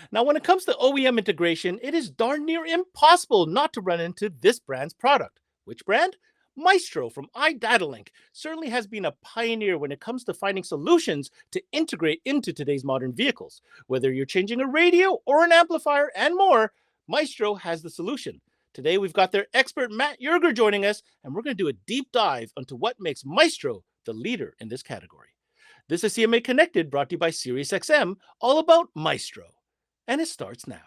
Now, when it comes to OEM integration, it is darn near impossible not to run into this brand's product. Which brand? Maestro from iDataLink certainly has been a pioneer when it comes to finding solutions to integrate into today's modern vehicles. Whether you're changing a radio or an amplifier and more, Maestro has the solution. Today, we've got their expert Matt Yerger joining us, and we're going to do a deep dive onto what makes Maestro the leader in this category. This is CMA Connected, brought to you by SiriusXM, all about Maestro. And it starts now.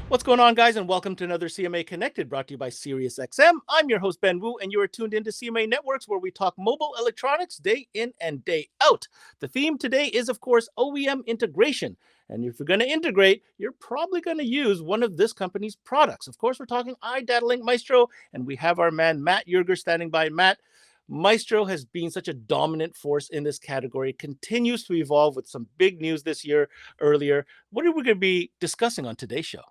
What's going on, guys, and welcome to another CMA Connected, brought to you by SiriusXM. I'm your host, Ben Wu, and you are tuned into CMA Networks, where we talk mobile electronics day in and day out. The theme today is, of course, OEM integration. And if you're going to integrate, you're probably going to use one of this company's products. Of course, we're talking iDataLink Maestro, and we have our man, Matt Yerger, standing by. Matt, Maestro has been such a dominant force in this category, continues to evolve with some big news this year earlier. What are we going to be discussing on today's show?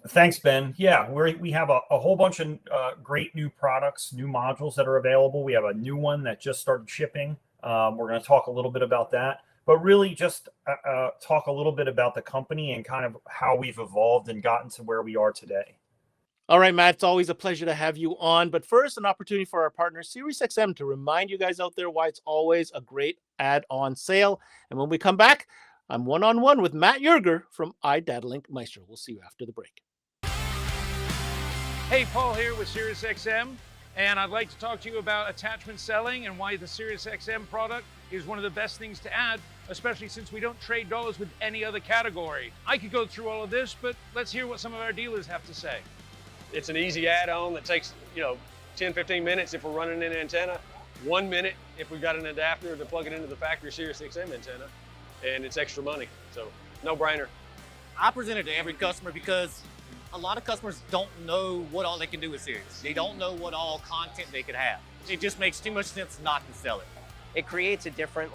Thanks, Ben. Yeah, we have a whole bunch of great new products, new modules that are available. We have a new one that just started shipping. We're going to talk a little bit about that, but really just talk a little bit about the company and kind of how we've evolved and gotten to where we are today. All right, Matt, it's always a pleasure to have you on. But first, an opportunity for our partner, SiriusXM, to remind you guys out there why it's always a great add-on sale. And when we come back, I'm one-on-one with Matt Yerger from iDataLink Maestro. We'll see you after the break. Hey, Paul here with SiriusXM, and I'd like to talk to you about attachment selling and why the SiriusXM product is one of the best things to add, especially since we don't trade dollars with any other category. I could go through all of this, but let's hear what some of our dealers have to say. It's an easy add-on that takes, 10, 15 minutes if we're running an antenna, 1 minute if we've got an adapter to plug it into the factory SiriusXM antenna, and it's extra money, so no brainer. I present it to every customer because a lot of customers don't know what all they can do with Sirius. They don't know what all content they could have. It just makes too much sense not to sell it. It creates a different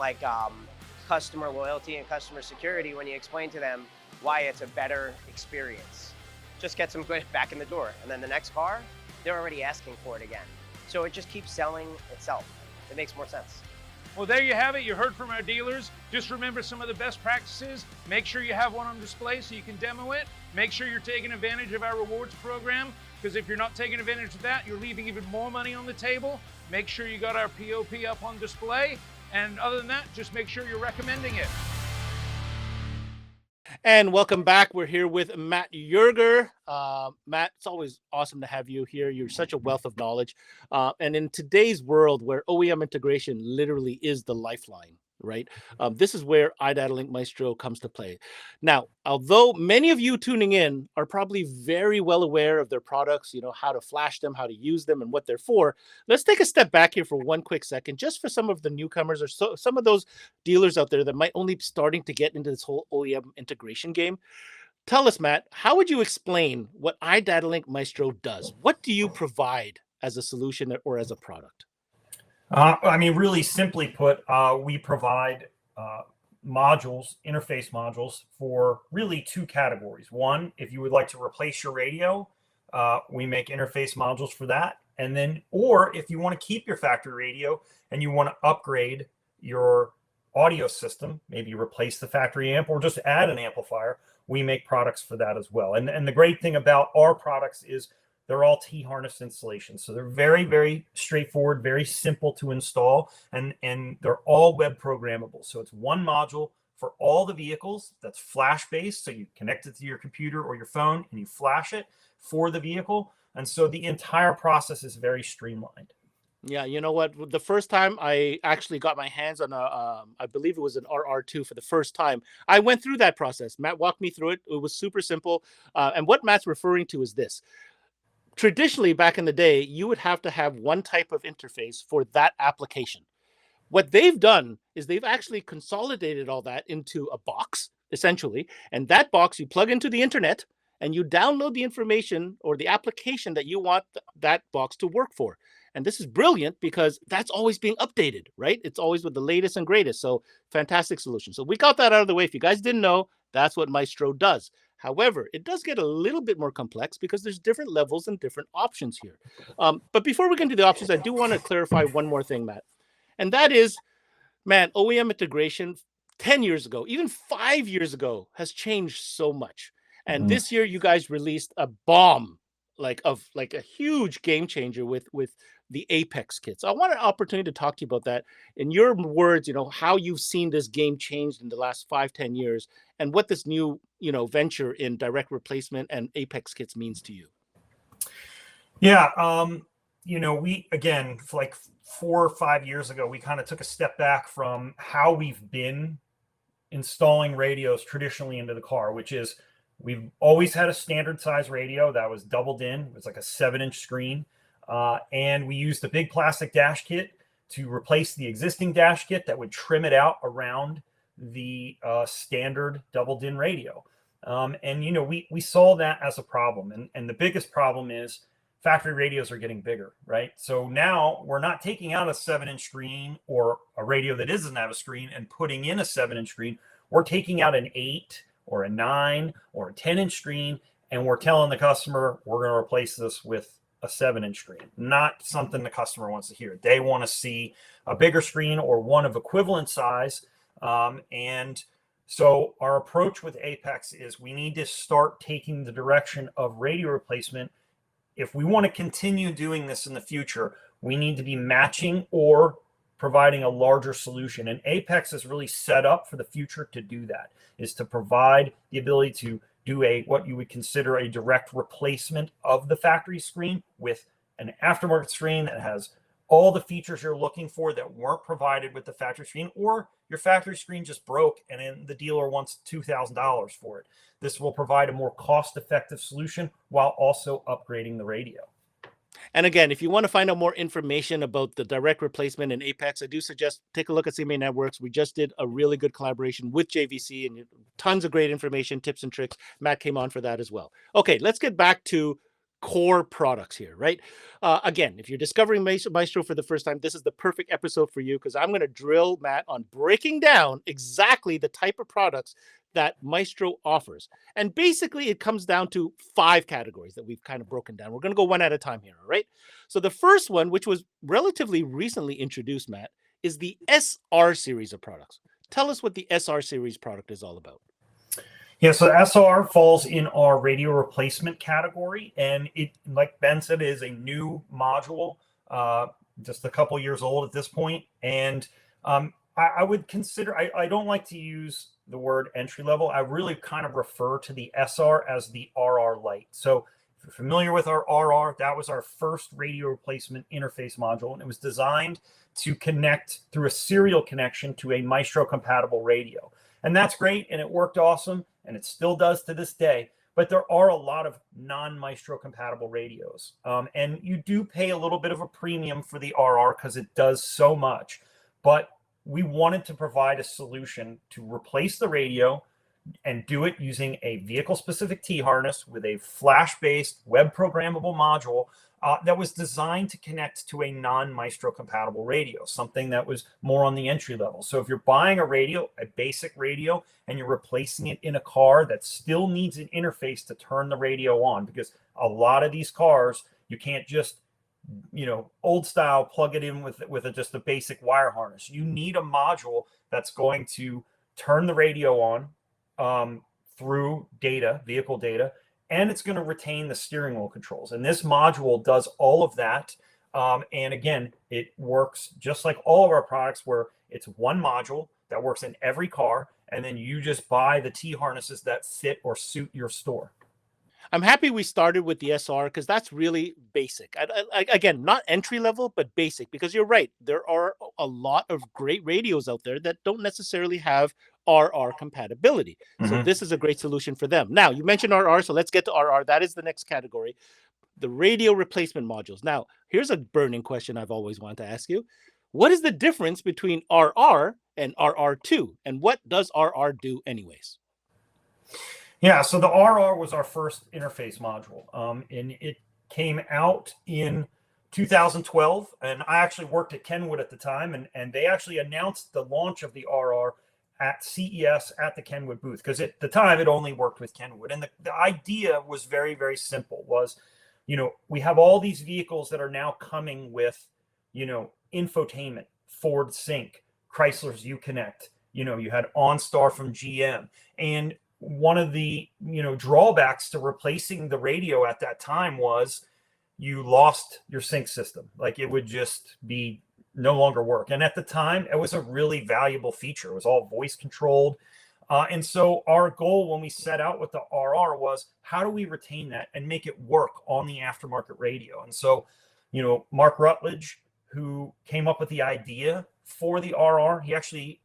customer loyalty and customer security when you explain to them why it's a better experience. Just gets them back in the door. And then the next car, they're already asking for it again. So it just keeps selling itself. It makes more sense. Well, there you have it. You heard from our dealers. Just remember some of the best practices. Make sure you have one on display so you can demo it. Make sure you're taking advantage of our rewards program, because if you're not taking advantage of that, you're leaving even more money on the table. Make sure you got our POP up on display. And other than that, just make sure you're recommending it. And welcome back. We're here with Matt Yerger. Matt, it's always awesome to have you here. You're such a wealth of knowledge. And in today's world where OEM integration literally is the lifeline, right? This is where iDataLink Maestro comes to play. Now, although many of you tuning in are probably very well aware of their products, how to flash them, how to use them, and what they're for, let's take a step back here for one quick second, just for some of the newcomers or some of those dealers out there that might only be starting to get into this whole OEM integration game. Tell us, Matt, how would you explain what iDataLink Maestro does? What do you provide as a solution or as a product? Really simply put, we provide modules, interface modules for really two categories. One, if you would like to replace your radio, we make interface modules for that. And then, or if you want to keep your factory radio and you want to upgrade your audio system, maybe replace the factory amp or just add an amplifier, we make products for that as well. And the great thing about our products is they're all T-harness installations. So they're very, very straightforward, very simple to install, and they're all web programmable. So it's one module for all the vehicles that's flash-based. So you connect it to your computer or your phone and you flash it for the vehicle. And so the entire process is very streamlined. Yeah, you know what? The first time I actually got my hands on I believe it was an RR2 for the first time, I went through that process. Matt walked me through it. It was super simple. And what Matt's referring to is this. Traditionally, back in the day, you would have to have one type of interface for that application. What they've done is they've actually consolidated all that into a box, essentially. And that box you plug into the internet and you download the information or the application that you want that box to work for. And this is brilliant because that's always being updated, right? It's always with the latest and greatest. So fantastic solution. So we got that out of the way. If you guys didn't know, that's what Maestro does. However, it does get a little bit more complex because there's different levels and different options here. But before we get into the options, I do want to clarify one more thing, Matt. And that is, man, OEM integration 10 years ago, even 5 years ago, has changed so much. And Mhm. this year you guys released a bomb, like a huge game changer with the Apex kits. I want an opportunity to talk to you about that in your words, how you've seen this game changed in the last 5-10 years and what this new, venture in direct replacement and Apex kits means to you. Yeah, we again, like 4 or 5 years ago, we kind of took a step back from how we've been installing radios traditionally into the car, which is we've always had a standard size radio that was doubled in. It was like a 7-inch screen. And we used a big plastic dash kit to replace the existing dash kit that would trim it out around the standard doubled in radio. And we saw that as a problem. And the biggest problem is factory radios are getting bigger, right? So now we're not taking out a 7-inch screen or a radio that doesn't have a screen and putting in a 7-inch screen. We're taking out an 8 or a 9 or a 10-inch screen, and we're telling the customer we're going to replace this with a 7-inch screen. Not something the customer wants to hear. They want to see a bigger screen or one of equivalent size. And so our approach with Apex is we need to start taking the direction of radio replacement. If we want to continue doing this in the future, we need to be matching or providing a larger solution. And Apex is really set up for the future to do that, is to provide the ability to do what you would consider a direct replacement of the factory screen with an aftermarket screen that has all the features you're looking for that weren't provided with the factory screen, or your factory screen just broke and then the dealer wants $2,000 for it. This will provide a more cost-effective solution while also upgrading the radio. And again, if you want to find out more information about the direct replacement in Apex, I do suggest take a look at CMA Networks. We just did a really good collaboration with JVC and tons of great information, tips and tricks. Matt came on for that as well. Okay, let's get back to core products here, right? Again, if you're discovering Maestro for the first time, this is the perfect episode for you because I'm going to drill Matt on breaking down exactly the type of products that Maestro offers. And basically, it comes down to 5 categories that we've kind of broken down. We're going to go one at a time here, all right? So the first one, which was relatively recently introduced, Matt, is the SR series of products. Tell us what the SR series product is all about. Yeah, so SR falls in our radio replacement category, and it, like Ben said, is a new module, just a couple years old at this point. And I would consider, I don't like to use the word entry level. I really kind of refer to the SR as the RR Lite. So if you're familiar with our RR, that was our first radio replacement interface module, and it was designed to connect through a serial connection to a Maestro compatible radio. And that's great, and it worked awesome, and it still does to this day. But there are a lot of non-Maestro compatible radios. And you do pay a little bit of a premium for the RR because it does so much. But we wanted to provide a solution to replace the radio and do it using a vehicle-specific T-harness with a flash-based web programmable module that was designed to connect to a non-Maestro compatible radio, something that was more on the entry level. So if you're buying a radio, a basic radio, and you're replacing it in a car that still needs an interface to turn the radio on, because a lot of these cars, you can't just, old style, plug it in with just a basic wire harness. You need a module that's going to turn the radio on through data, vehicle data, and it's going to retain the steering wheel controls. And this module does all of that. And again, it works just like all of our products where it's one module that works in every car. And then you just buy the T-harnesses that fit or suit your store. I'm happy we started with the SR because that's really basic. Again, not entry level, but basic, because you're right. There are a lot of great radios out there that don't necessarily have RR compatibility. So this is a great solution for them. Now, you mentioned RR, so let's get to RR. That is the next category, the radio replacement modules. Now, here's a burning question I've always wanted to ask you. What is the difference between RR and RR2? And what does RR do anyways? Yeah, so the RR was our first interface module, and it came out in 2012, and I actually worked at Kenwood at the time, and they actually announced the launch of the RR at CES at the Kenwood booth, because at the time it only worked with Kenwood. And the idea was very, very simple, was, we have all these vehicles that are now coming with, infotainment, Ford Sync, Chrysler's Uconnect, You had OnStar from GM. And one of the, drawbacks to replacing the radio at that time was you lost your sync system. Like it would just be no longer work. And at the time, it was a really valuable feature. It was all voice controlled. And so our goal when we set out with the RR was, how do we retain that and make it work on the aftermarket radio? And so, Mark Rutledge, who came up with the idea for the RR, he actually,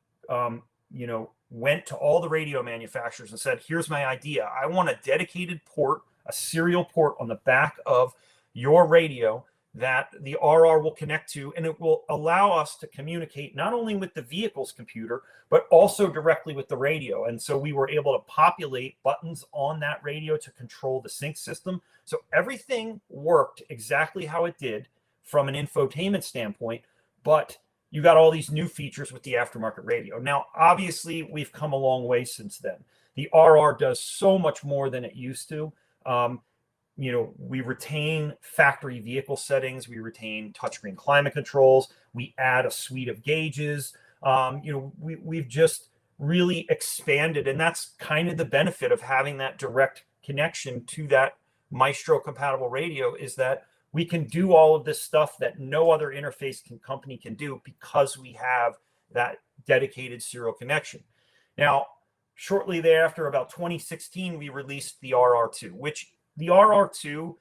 went to all the radio manufacturers and said, here's my idea. I want a dedicated port, a serial port on the back of your radio that the RR will connect to, and it will allow us to communicate not only with the vehicle's computer, but also directly with the radio. And so we were able to populate buttons on that radio to control the sync system. So everything worked exactly how it did from an infotainment standpoint, but you got all these new features with the aftermarket radio. Now, obviously, we've come a long way since then. The RR does so much more than it used to. We retain factory vehicle settings. We retain touchscreen climate controls. We add a suite of gauges. We've just really expanded, and that's kind of the benefit of having that direct connection to that Maestro compatible radio, is that we can do all of this stuff that no other interface company can do because we have that dedicated serial connection. Now, shortly thereafter, about 2016, we released the RR2, which the RR2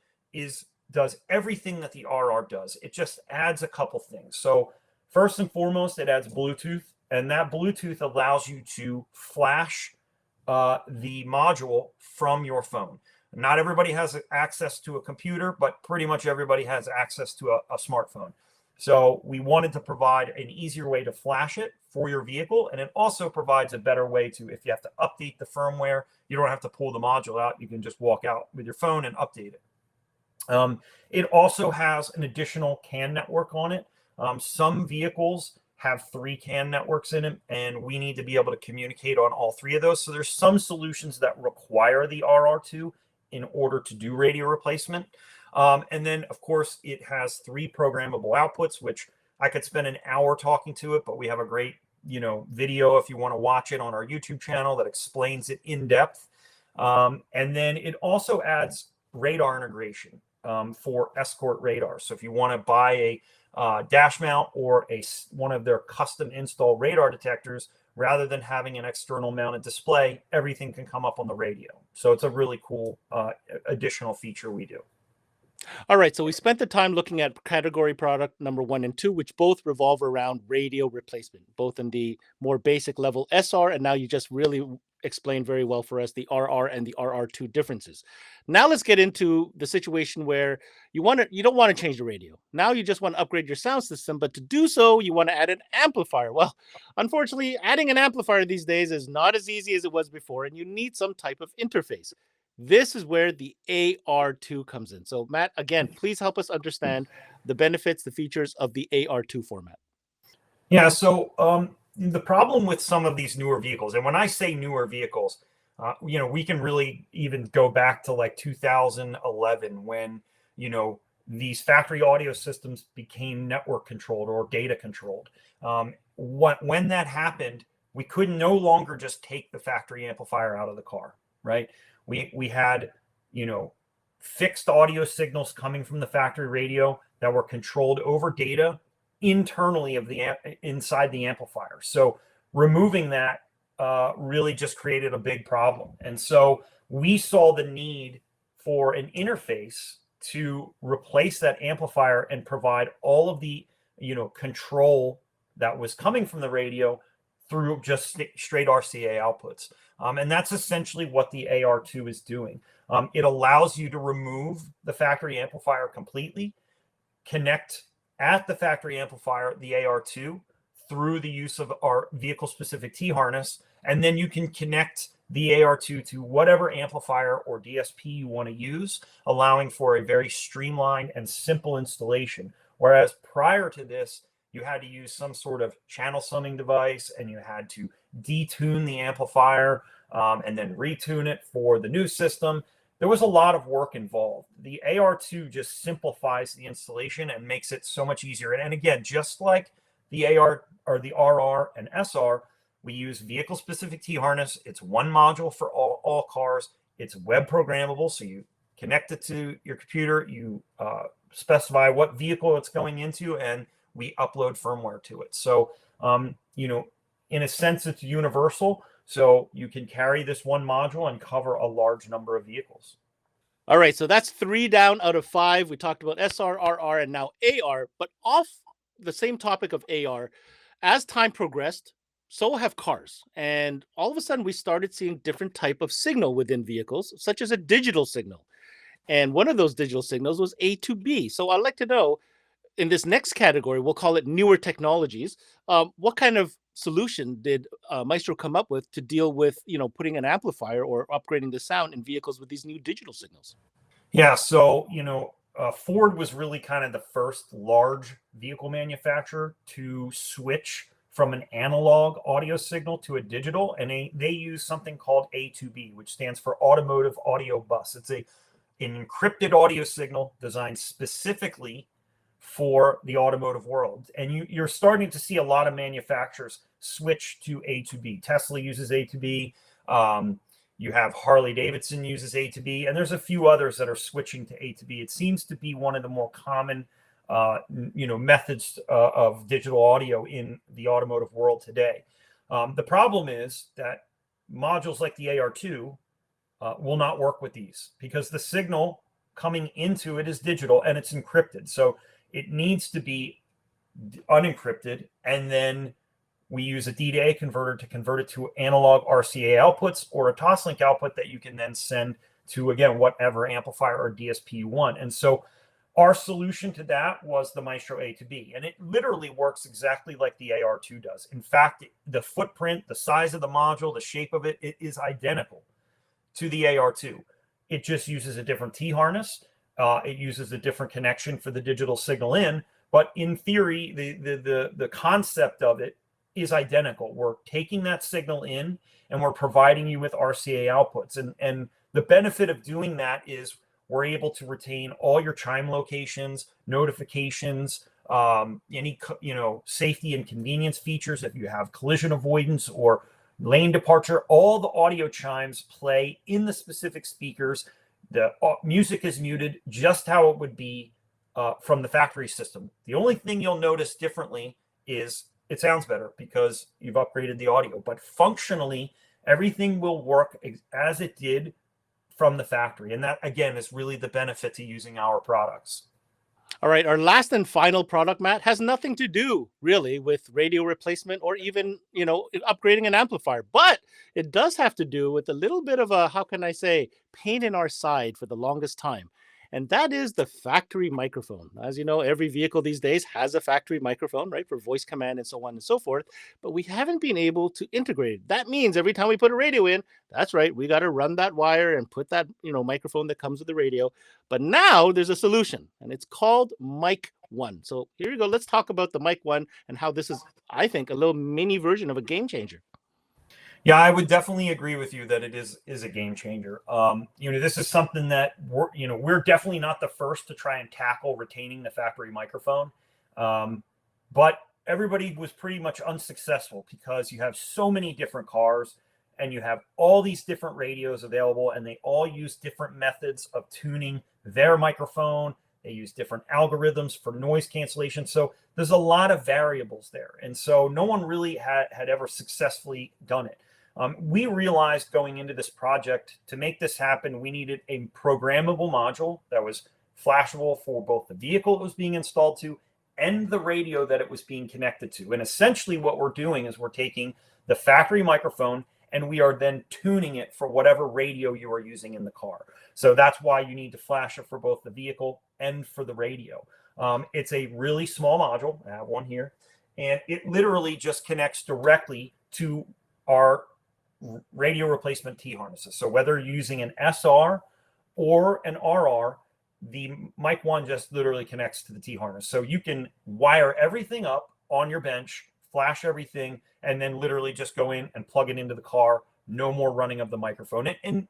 does everything that the RR does. It just adds a couple things. So first and foremost, it adds Bluetooth, and that Bluetooth allows you to flash the module from your phone. Not everybody has access to a computer, but pretty much everybody has access to a smartphone. So we wanted to provide an easier way to flash it for your vehicle. And it also provides a better way to, if you have to update the firmware, you don't have to pull the module out. You can just walk out with your phone and update it. It also has an additional CAN network on it. Some vehicles have 3 CAN networks in them, and we need to be able to communicate on all 3 of those. So there's some solutions that require the RR2 in order to do radio replacement. And then, of course, it has 3 programmable outputs, which I could spend an hour talking to it, but we have a great, video if you want to watch it on our YouTube channel that explains it in depth. And then it also adds radar integration for Escort radar. So if you want to buy a dash mount or one of their custom install radar detectors, rather than having an external mounted display, everything can come up on the radio. So it's a really cool additional feature we do. All right, so we spent the time looking at category product number 1 and 2, which both revolve around radio replacement, both in the more basic level SR, and now you just really explained very well for us the RR and the RR2 differences. Now let's get into the situation where you don't want to change the radio. Now you just want to upgrade your sound system, but to do so, you want to add an amplifier. Well, unfortunately, adding an amplifier these days is not as easy as it was before, and you need some type of interface. This is where the AR2 comes in. So Matt, again, please help us understand the benefits, the features of the AR2 format. Yeah, so the problem with some of these newer vehicles, and when I say newer vehicles, we can really even go back to like 2011 when, these factory audio systems became network controlled or data controlled. When that happened, we could no longer just take the factory amplifier out of the car, right? We had, fixed audio signals coming from the factory radio that were controlled over data internally inside the amplifier. So removing that really just created a big problem. And so we saw the need for an interface to replace that amplifier and provide all of the, control that was coming from the radio through just straight RCA outputs. And that's essentially what the AR2 is doing. It allows you to remove the factory amplifier completely, connect at the factory amplifier, the AR2, through the use of our vehicle-specific T-harness, and then you can connect the AR2 to whatever amplifier or DSP you want to use, allowing for a very streamlined and simple installation. Whereas prior to this, you had to use some sort of channel summing device, and you had to detune the amplifier and then retune it for the new system. There was a lot of work involved. The AR2 just simplifies the installation and makes it so much easier. And again, just like the AR or the RR and SR, We use vehicle-specific T-harness. It's one module for all cars. It's web programmable, so you connect it to your computer, you specify what vehicle it's going into, and we upload firmware to it. So, in a sense, it's universal. So you can carry this one module and cover a large number of vehicles. All right, so that's 3 down out of 5. We talked about SR, RR, and now AR. But off the same topic of AR, as time progressed, so have cars. And all of a sudden, we started seeing different type of signal within vehicles, such as a digital signal. And one of those digital signals was A to B. So I'd like to know, in this next category, we'll call it newer technologies, what kind of solution did Maestro come up with to deal with, putting an amplifier or upgrading the sound in vehicles with these new digital signals? Yeah, so Ford was really kind of the first large vehicle manufacturer to switch from an analog audio signal to a digital, and they use something called A2B, which stands for Automotive Audio Bus. It's an encrypted audio signal designed specifically for the automotive world. And you're starting to see a lot of manufacturers switch to A2B. Tesla uses A2B. You have Harley Davidson uses A2B, and there's a few others that are switching to A2B. It seems to be one of the more common, methods of digital audio in the automotive world today. The problem is that modules like the AR2 will not work with these because the signal coming into it is digital and it's encrypted. So it needs to be unencrypted, and then we use a D to A converter to convert it to analog RCA outputs or a Toslink output that you can then send to, again, whatever amplifier or DSP you want. And so our solution to that was the Maestro A2B, and it literally works exactly like the AR2 does. In fact, the footprint, the size of the module, the shape of it, it is identical to the AR2. It just uses a different T-harness. It uses a different connection for the digital signal in, but in theory, the concept of it is identical. We're taking that signal in and we're providing you with RCA outputs. And the benefit of doing that is we're able to retain all your chime locations, notifications, any safety and convenience features. If you have collision avoidance or lane departure, all the audio chimes play in the specific speakers. The music is muted just how it would be from the factory system. The only thing you'll notice differently is it sounds better because you've upgraded the audio. But functionally, everything will work as it did from the factory. And that, again, is really the benefit to using our products. All right, our last and final product, Matt, has nothing to do really with radio replacement or even, upgrading an amplifier, but it does have to do with a little bit of a, how can I say, pain in our side for the longest time. And that is the factory microphone. As you know, every vehicle these days has a factory microphone, right, for voice command and so on and so forth. But we haven't been able to integrate it. That means every time we put a radio in, that's right, we got to run that wire and put that, microphone that comes with the radio. But now there's a solution, and it's called Mic One. So here you go. Let's talk about the Mic One and how this is, I think, a little mini version of a game changer. Yeah, I would definitely agree with you that it is a game changer. This is something that we're definitely not the first to try and tackle retaining the factory microphone, but everybody was pretty much unsuccessful because you have so many different cars and you have all these different radios available, and they all use different methods of tuning their microphone. They use different algorithms for noise cancellation. So there's a lot of variables there, and so no one really had ever successfully done it. We realized going into this project, to make this happen, we needed a programmable module that was flashable for both the vehicle it was being installed to and the radio that it was being connected to. And essentially what we're doing is we're taking the factory microphone and we are then tuning it for whatever radio you are using in the car. So that's why you need to flash it for both the vehicle and for the radio. It's a really small module. I have one here. And it literally just connects directly to our radio replacement T-harnesses. So whether you're using an SR or an RR, the Mic One just literally connects to the T-harness. So you can wire everything up on your bench, flash everything, and then literally just go in and plug it into the car. No more running of the microphone. And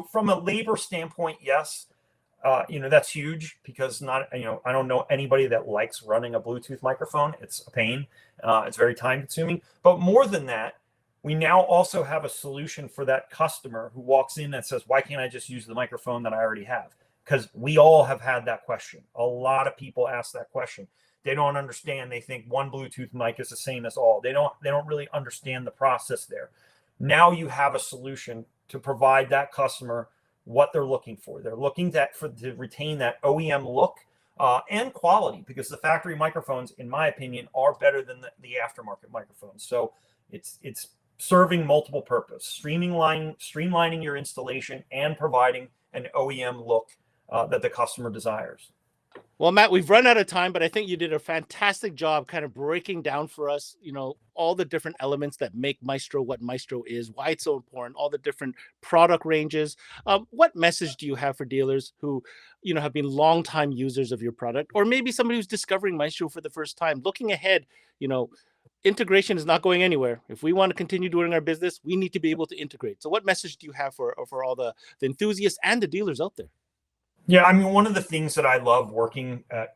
from a labor standpoint, yes, that's huge because I don't know anybody that likes running a Bluetooth microphone. It's a pain. It's very time consuming. But more than that, we now also have a solution for that customer who walks in that says, why can't I just use the microphone that I already have? Because we all have had that question. A lot of people ask that question. They don't understand. They think one Bluetooth mic is the same as all. They don't really understand the process there. Now you have a solution to provide that customer what they're looking for. They're looking to retain that OEM look and quality, because the factory microphones, in my opinion, are better than the aftermarket microphones. So it's serving multiple purposes, streamlining your installation and providing an OEM look that the customer desires. Well, Matt, we've run out of time, but I think you did a fantastic job kind of breaking down for us, all the different elements that make Maestro what Maestro is, why it's so important, all the different product ranges. What message do you have for dealers who, have been longtime users of your product, or maybe somebody who's discovering Maestro for the first time, looking ahead, integration is not going anywhere. If we want to continue doing our business, we need to be able to integrate. So what message do you have for all the enthusiasts and the dealers out there? Yeah, I mean, one of the things that I love working at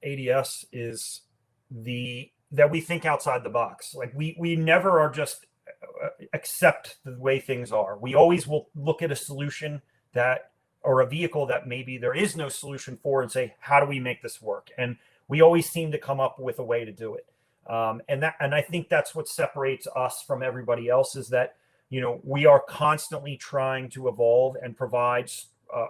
ADS is that we think outside the box. Like we never are just accept the way things are. We always will look at a solution or a vehicle that maybe there is no solution for and say, how do we make this work? And we always seem to come up with a way to do it. And I think that's what separates us from everybody else, is that, we are constantly trying to evolve and provide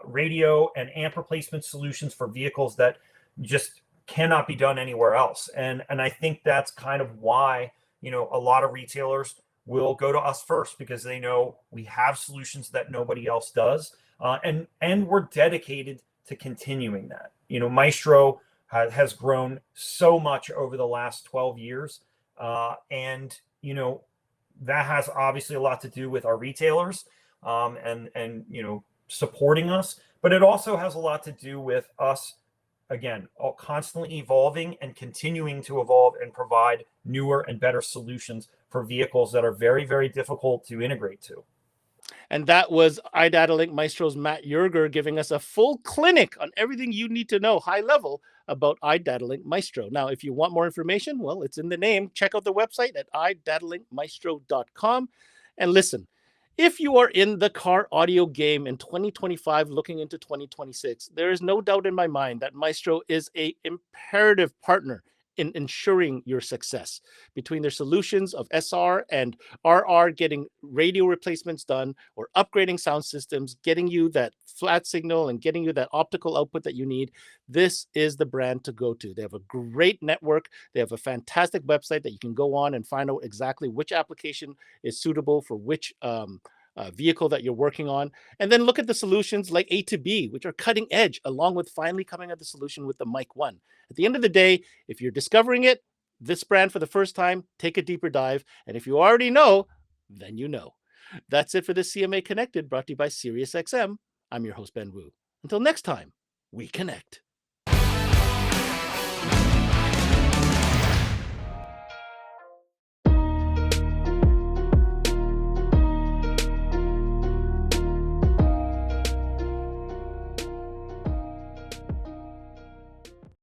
radio and amp replacement solutions for vehicles that just cannot be done anywhere else. And I think that's kind of why, a lot of retailers will go to us first, because they know we have solutions that nobody else does. And we're dedicated to continuing that. Maestro has grown so much over the last 12 years. And that has obviously a lot to do with our retailers and supporting us, but it also has a lot to do with us, again, all constantly evolving and continuing to evolve and provide newer and better solutions for vehicles that are very, very difficult to integrate to. And that was iDataLink Maestro's Matt Yerger giving us a full clinic on everything you need to know, high level, about iDataLink Maestro. Now, if you want more information, well, it's in the name. Check out the website at iDataLinkMaestro.com. And listen, if you are in the car audio game in 2025, looking into 2026, there is no doubt in my mind that Maestro is an imperative partner in ensuring your success. Between their solutions of SR and RR, getting radio replacements done, or upgrading sound systems, getting you that flat signal and getting you that optical output that you need, this is the brand to go to. They have a great network. They have a fantastic website that you can go on and find out exactly which application is suitable for which vehicle that you're working on. And then look at the solutions like A to B, which are cutting edge, along with finally coming at the solution with the Mic 1. At the end of the day, if you're discovering this brand for the first time, take a deeper dive. And if you already know, then you know. That's it for this CMA Connected, brought to you by SiriusXM. I'm your host, Ben Wu. Until next time, we connect.